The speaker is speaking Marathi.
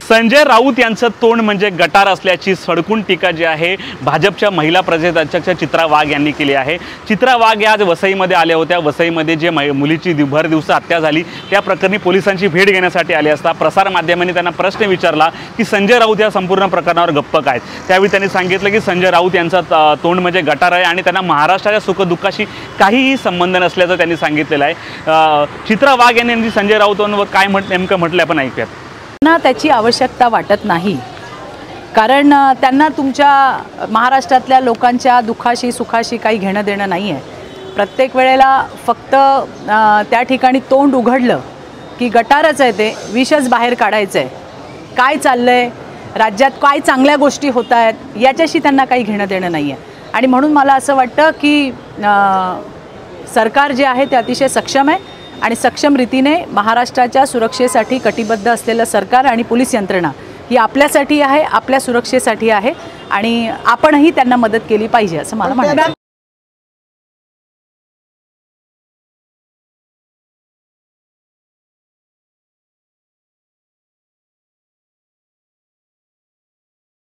संजय राऊत यांचं तोंड म्हणजे गटार असल्याची सडकून टीका जी आहे भाजपच्या महिला प्रदेशाध्यक्ष चित्रा वाघ यांनी केली आहे। चित्रा वाघ या आज वसईमध्ये आल्या होत्या। वसईमध्ये जे मुलीची भर दिवसा हत्या झाली त्या प्रकरणी पोलिसांची भेट घेण्यासाठी आले असता प्रसार माध्यमांनी त्यांना प्रश्न विचारला की संजय राऊत या संपूर्ण प्रकरणावर गप्प काय। त्यावेळी त्यांनी सांगितलं की संजय राऊत यांचा तोंड म्हणजे गटार आहे आणि त्यांना महाराष्ट्राच्या सुखदुःखाशी काहीही संबंध नसल्याचं त्यांनी सांगितलेलं आहे। चित्रा वाघ यांनी संजय राऊतांवर काय नेमकं म्हटलं आपण ऐकूयात। त्याची आवश्यकता वाटत नाही, कारण त्यांना तुमच्या महाराष्ट्रातल्या लोकांच्या दुःखाशी सुखाशी काही घेणं देणं नाही आहे। प्रत्येक वेळेला फक्त त्या ठिकाणी तोंड उघडलं की गटारच आहे, ते विषच बाहेर काढायचं आहे। काय चाललंय राज्यात, काय चांगल्या गोष्टी होत आहेत याच्याशी त्यांना काही घेणं देणं नाही आहे। आणि म्हणून मला असं वाटतं की सरकार जे आहे ते अतिशय सक्षम आहे आणि सक्षम रीतीने महाराष्ट्राच्या सुरक्षेसाठी कटिबद्ध असलेलं सरकार आणि पोलीस यंत्रणा ही आपल्यासाठी आहे, आपल्या सुरक्षेसाठी आहे आणि आपणही त्यांना मदत केली पाहिजे असं मला म्हणायचं आहे।